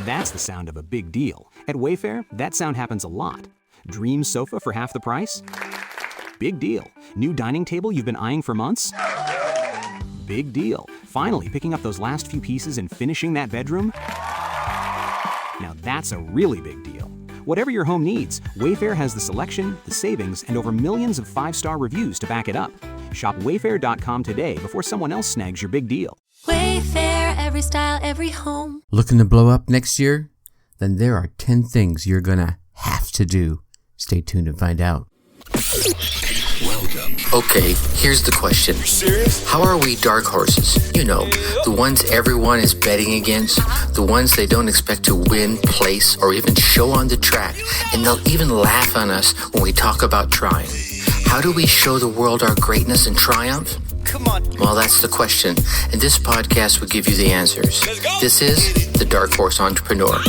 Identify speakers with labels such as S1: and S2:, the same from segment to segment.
S1: That's the sound of a big deal. At Wayfair, that sound happens a lot. Dream sofa for half the price? Big deal. New dining table you've been eyeing for months? Big deal. Finally picking up those last few pieces and finishing that bedroom? Now that's a really big deal. Whatever your home needs, Wayfair has the selection, the savings, and over millions of 5-star reviews to back it up. Shop Wayfair.com today before someone else snags your big deal.
S2: Wayfair, every style, every home.
S3: Looking to blow up next year? Then there are 10 things you're gonna have to do. Stay tuned and find out.
S4: Welcome.
S5: Okay, here's the question.
S4: Serious?
S5: How are we dark horses? You know, the ones everyone is betting against, the ones they don't expect to win, place, or even show on the track, and they'll even laugh on us when we talk about trying. How do we show the world our greatness and triumph?
S4: Come on.
S5: Well, that's the question, and this podcast will give you the answers.
S4: Let's go.
S5: This is The Dark Horse Entrepreneur.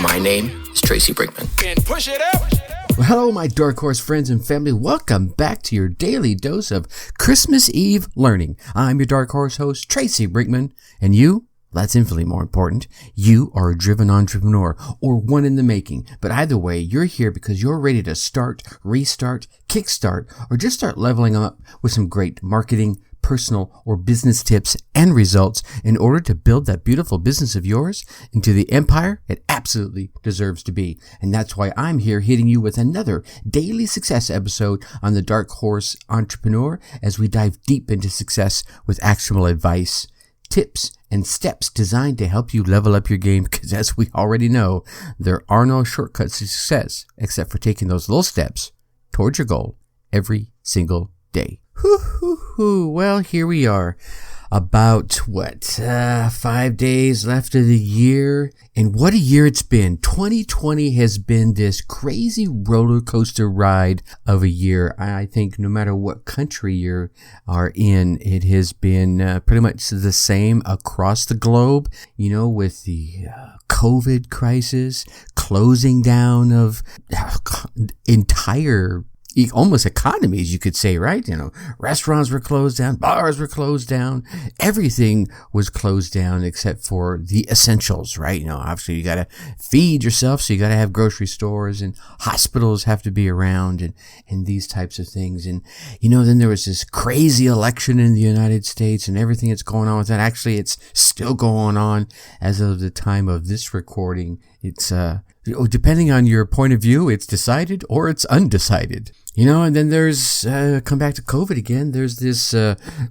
S5: My name is Tracy Brinkman.
S4: And push it out.
S3: Well, hello, my Dark Horse friends and family. Welcome back to your daily dose of Christmas Eve learning. I'm your Dark Horse host, Tracy Brinkman, and you? That's infinitely more important. You are a driven entrepreneur or one in the making. But either way, you're here because you're ready to start, restart, kickstart, or just start leveling up with some great marketing, personal, or business tips and results in order to build that beautiful business of yours into the empire it absolutely deserves to be. And that's why I'm here hitting you with another daily success episode on the Dark Horse Entrepreneur as we dive deep into success with actionable advice, tips, and steps designed to help you level up your game, because as we already know, there are no shortcuts to success except for taking those little steps towards your goal every single day. Well, here we are. About 5 days left of the year, and what a year it's been. 2020 has been this crazy roller coaster ride of a year. I think no matter what country you are in, it has been pretty much the same across the globe. You know, with the COVID crisis, closing down of entire almost economies, you could say, right? You know, restaurants were closed down, bars were closed down, everything was closed down except for the essentials, right? You know, obviously you got to feed yourself, so you got to have grocery stores, and hospitals have to be around, and these types of things. And, you know, then there was this crazy election in the United States and everything that's going on with that. Actually, it's still going on as of the time of this recording. It's, depending on your point of view, it's decided or it's undecided. You know, and then there's, come back to COVID again, there's this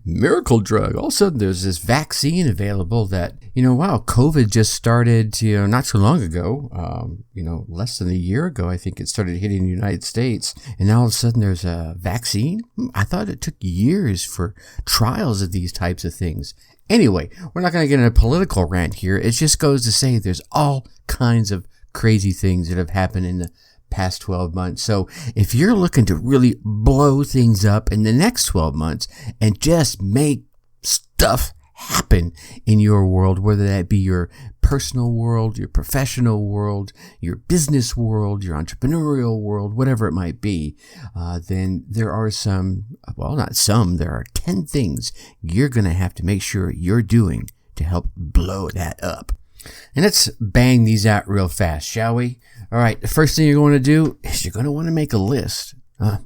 S3: miracle drug. All of a sudden, there's this vaccine available that, you know, wow, COVID just started, you know, not so long ago, you know, less than a year ago, I think it started hitting the United States. And now all of a sudden, there's a vaccine. I thought it took years for trials of these types of things. Anyway, we're not going to get in a political rant here. It just goes to say there's all kinds of crazy things that have happened in the past 12 months. So if you're looking to really blow things up in the next 12 months and just make stuff happen in your world, whether that be your personal world, your professional world, your business world, your entrepreneurial world, whatever it might be, then there are there are 10 things you're going to have to make sure you're doing to help blow that up. And let's bang these out real fast, shall we? All right, the first thing you're going to do is you're going to want to make a list.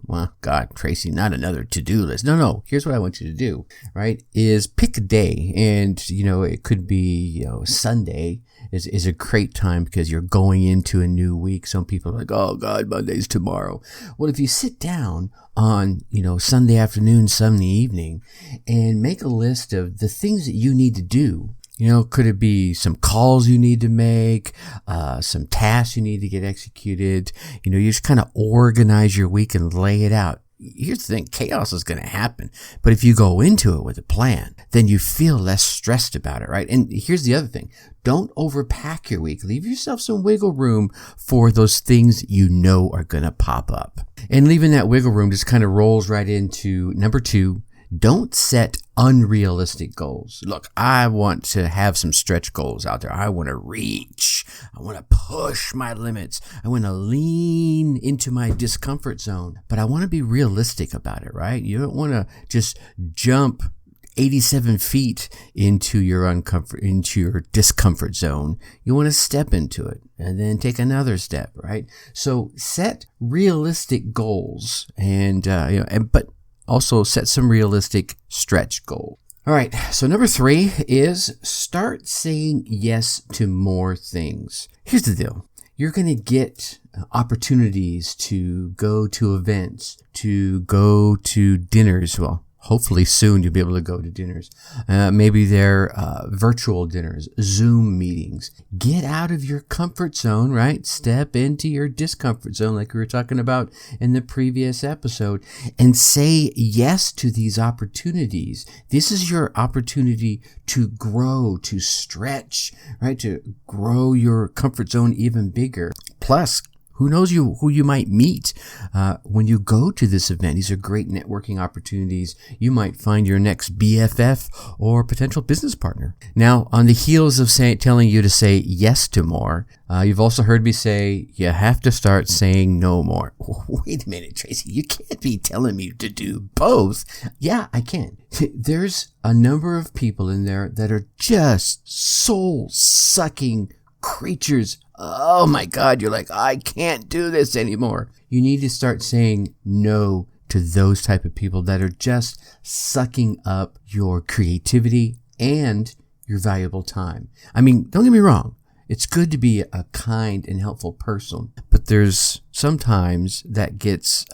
S3: Well, God, Tracy, not another to-do list. No, here's what I want you to do, right, is pick a day. And, you know, it could be, you know, Sunday is a great time because you're going into a new week. Some people are like, oh, God, Monday's tomorrow. Well, if you sit down on, you know, Sunday afternoon, Sunday evening, and make a list of the things that you need to do. You know, could it be some calls you need to make, some tasks you need to get executed? You know, you just kind of organize your week and lay it out. Here's the thing, chaos is going to happen. But if you go into it with a plan, then you feel less stressed about it, right? And here's the other thing. Don't overpack your week. Leave yourself some wiggle room for those things you know are going to pop up. And leaving that wiggle room just kind of rolls right into number 2. Don't set unrealistic goals. Look, I want to have some stretch goals out there. I want to reach. I want to push my limits. I want to lean into my discomfort zone. But I want to be realistic about it, right? You don't want to just jump 87 feet into your discomfort zone. You want to step into it and then take another step, right? So set realistic goals but also set some realistic stretch goals. All right. So number 3 is start saying yes to more things. Here's the deal. You're going to get opportunities to go to events, to go to dinners. Well, hopefully soon you'll be able to go to dinners. Maybe they're virtual dinners, Zoom meetings. Get out of your comfort zone, right? Step into your discomfort zone like we were talking about in the previous episode and say yes to these opportunities. This is your opportunity to grow, to stretch, right? To grow your comfort zone even bigger. Plus, who knows who you might meet when you go to this event. These are great networking opportunities. You might find your next BFF or potential business partner. Now, on the heels of telling you to say yes to more, you've also heard me say you have to start saying no more. Wait a minute, Tracy. You can't be telling me to do both. Yeah, I can. There's a number of people in there that are just soul-sucking creatures. Oh my God, you're like, I can't do this anymore. You need to start saying no to those type of people that are just sucking up your creativity and your valuable time. I mean, don't get me wrong. It's good to be a kind and helpful person, but there's sometimes that gets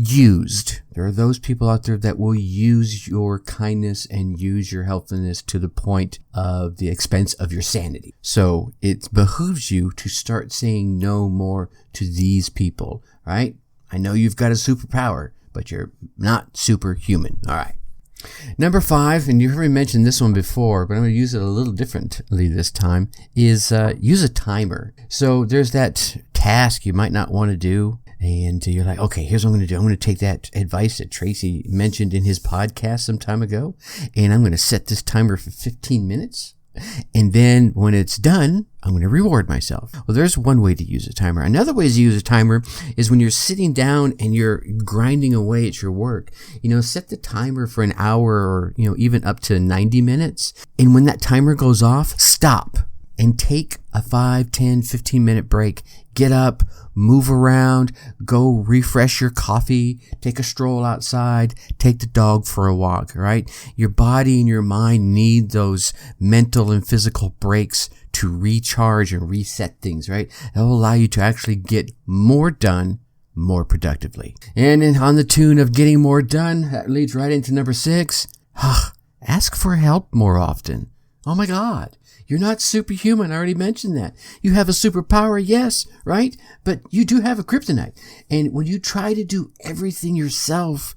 S3: used. There are those people out there that will use your kindness and use your helpfulness to the point of the expense of your sanity. So it behooves you to start saying no more to these people, right? I know you've got a superpower, but you're not superhuman. All right. Number 5, and you heard me mention this one before, but I'm going to use it a little differently this time, is use a timer. So there's that task you might not want to do. And you're like, okay, here's what I'm going to do. I'm going to take that advice that Tracy mentioned in his podcast some time ago, and I'm going to set this timer for 15 minutes. And then when it's done, I'm going to reward myself. Well, there's one way to use a timer. Another way to use a timer is when you're sitting down and you're grinding away at your work. Set the timer for an hour or, even up to 90 minutes. And when that timer goes off, stop and take a 5, 10, 15-minute break. Get up, move around, go refresh your coffee, take a stroll outside, take the dog for a walk, right? Your body and your mind need those mental and physical breaks to recharge and reset things, right? That will allow you to actually get more done more productively. And on the tune of getting more done, that leads right into number 6. Ask for help more often. Oh my God. You're not superhuman. I already mentioned that. You have a superpower, yes, right? But you do have a kryptonite. And when you try to do everything yourself,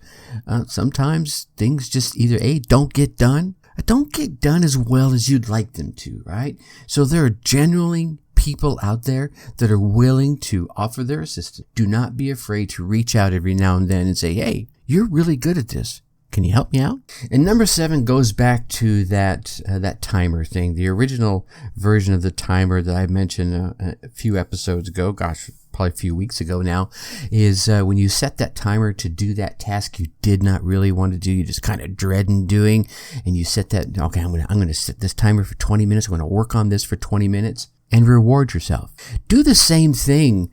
S3: sometimes things just either don't get done as well as you'd like them to, right? So there are genuinely people out there that are willing to offer their assistance. Do not be afraid to reach out every now and then and say, hey, you're really good at this. Can you help me out? And number 7 goes back to that timer thing. The original version of the timer that I mentioned a few episodes ago, probably a few weeks ago now, is when you set that timer to do that task you did not really want to do, you just kind of dreading doing, and you set that, okay, I'm going to set this timer for 20 minutes. I'm going to work on this for 20 minutes. And reward yourself. Do the same thing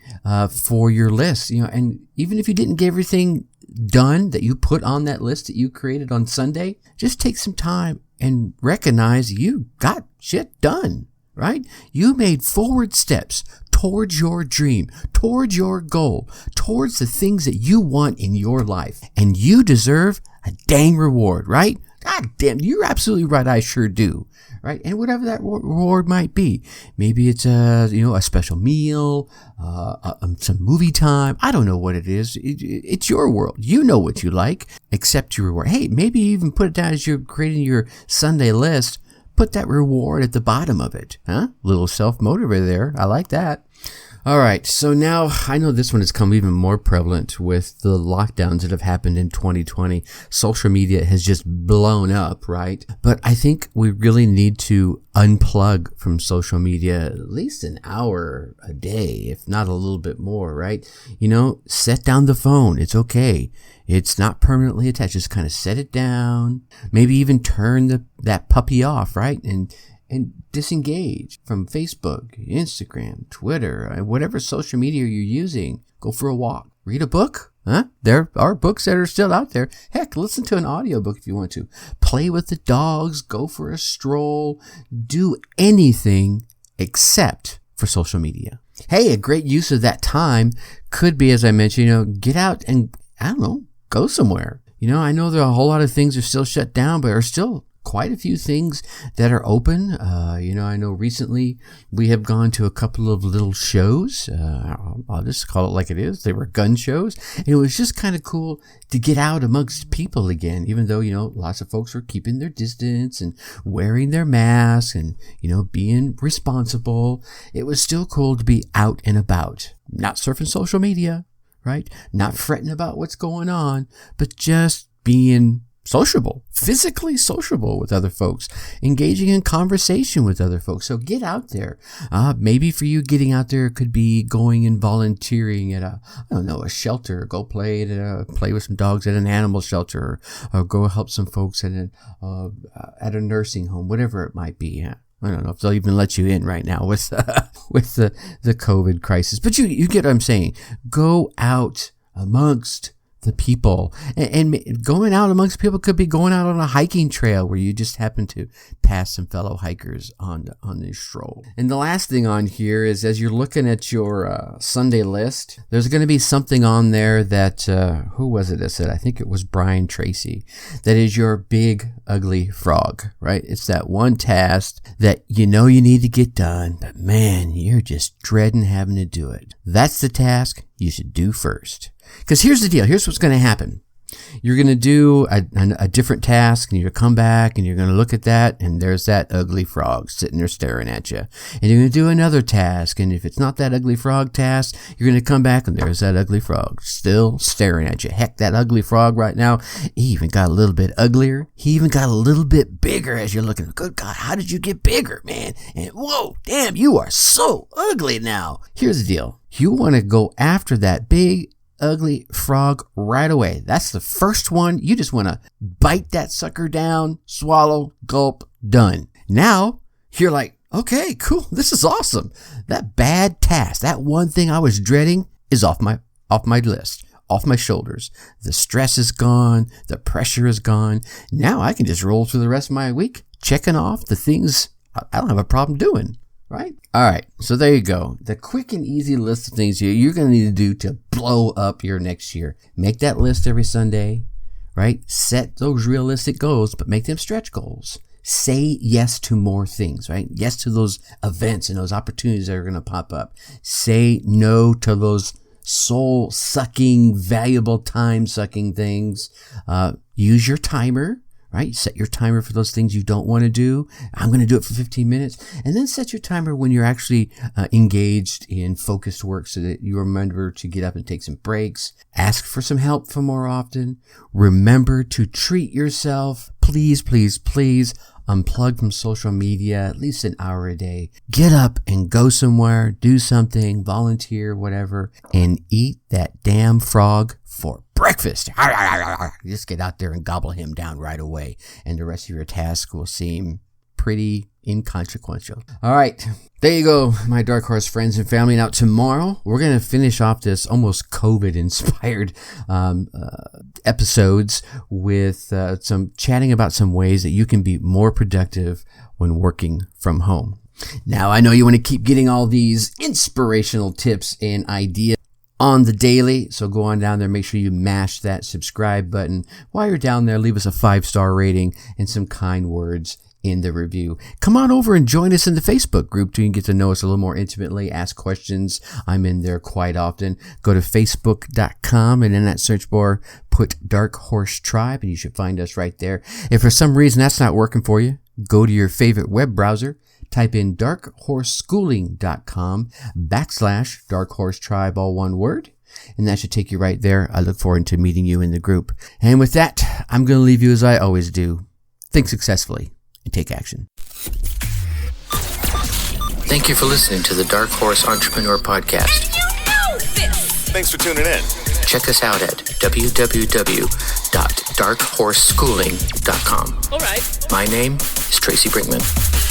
S3: for your list, and even if you didn't get everything done that you put on that list that you created on Sunday, just take some time and recognize you got shit done, right? You made forward steps towards your dream, towards your goal, towards the things that you want in your life. And you deserve a dang reward, right? God damn, you're absolutely right. I sure do. Right? And whatever that reward might be. Maybe it's a special meal, some movie time. I don't know what it is. It's your world. You know what you like. Accept your reward. Hey, maybe even put it down as you're creating your Sunday list. Put that reward at the bottom of it. Huh? Little self-motivator there. I like that. All right, so now I know this one has come even more prevalent with the lockdowns that have happened in 2020. Social media has just blown up, right? But I think we really need to unplug from social media at least an hour a day, if not a little bit more, right? Set down the phone. It's okay. It's not permanently attached. Just kind of set it down. Maybe even turn that puppy off, right? And disengage from Facebook, Instagram, Twitter, whatever social media you're using. Go for a walk. Read a book. There are books that are still out there. Heck, listen to an audiobook if you want to. Play with the dogs. Go for a stroll. Do anything except for social media. Hey, a great use of that time could be, as I mentioned, get out and, go somewhere. I know there are a whole lot of things are still shut down, but are still quite a few things that are open. I know recently we have gone to a couple of little shows. I'll just call it like it is. They were gun shows. And it was just kind of cool to get out amongst people again, even though, lots of folks were keeping their distance and wearing their masks and, being responsible. It was still cool to be out and about, not surfing social media, right? Not fretting about what's going on, but just being sociable, physically sociable with other folks, engaging in conversation with other folks. So get out there. Maybe for you, getting out there could be going and volunteering at a shelter. Go play with some dogs at an animal shelter, or go help some folks at a nursing home, whatever it might be. I don't know if they'll even let you in right now with the COVID crisis. But you get what I'm saying. Go out amongst the people, and going out amongst people could be going out on a hiking trail where you just happen to pass some fellow hikers on this stroll. And the last thing on here is, as you're looking at your Sunday list, there's going to be something on there that who was it that said? I think it was Brian Tracy. That is your big ugly frog, right? It's that one task that you need to get done, but man, you're just dreading having to do it. That's the task you should do first. Because here's the deal. Here's what's going to happen. You're going to do a different task, and you're going to come back and you're going to look at that, and there's that ugly frog sitting there staring at you. And you're going to do another task, and if it's not that ugly frog task, you're going to come back and there's that ugly frog still staring at you. Heck, that ugly frog right now, he even got a little bit uglier. He even got a little bit bigger as you're looking. Good God, how did you get bigger, man? And whoa, damn, you are so ugly now. Here's the deal. You want to go after that big ugly frog right away. That's the first one. You just want to bite that sucker down, swallow, gulp, done. Now you're like, okay, cool. This is awesome. That bad task, that one thing I was dreading, is off my list, off my shoulders. The stress is gone. The pressure is gone. Now I can just roll through the rest of my week, checking off the things I don't have a problem doing. Right? All right. So there you go. The quick and easy list of things you're going to need to do to blow up your next year. Make that list every Sunday, right? Set those realistic goals, but make them stretch goals. Say yes to more things, right? Yes to those events and those opportunities that are going to pop up. Say no to those soul-sucking, valuable time-sucking things. Use your timer. Right? Set your timer for those things you don't want to do. I'm going to do it for 15 minutes. And then set your timer when you're actually engaged in focused work, so that you remember to get up and take some breaks. Ask for some help for more often. Remember to treat yourself. Please, please, please unplug from social media at least an hour a day. Get up and go somewhere, do something, volunteer, whatever, and eat that damn frog for breakfast. Just get out there and gobble him down right away, and the rest of your task will seem pretty inconsequential. All right, there you go, my Dark Horse friends and family. Now tomorrow we're going to finish off this almost COVID inspired episodes with some chatting about some ways that you can be more productive when working from home. Now I know you want to keep getting all these inspirational tips and ideas on the daily, so go on down there, make sure you mash that subscribe button. While you're down there, leave us a 5-star rating and some kind words in the review. Come on over and join us in the Facebook group so you can get to know us a little more intimately, ask questions. I'm in there quite often. Go to facebook.com, and in that search bar, put Dark Horse Tribe, and you should find us right there. If for some reason that's not working for you, go to your favorite web browser, type in darkhorseschooling.com/Dark Horse Tribe, all one word, and that should take you right there. I look forward to meeting you in the group. And with that, I'm going to leave you as I always do. Think successfully and take action.
S5: Thank you for listening to the Dark Horse Entrepreneur Podcast.
S4: You know this!
S6: Thanks for tuning in.
S5: Check us out at www.darkhorseschooling.com.
S4: All right.
S5: My name is Tracy Brinkman.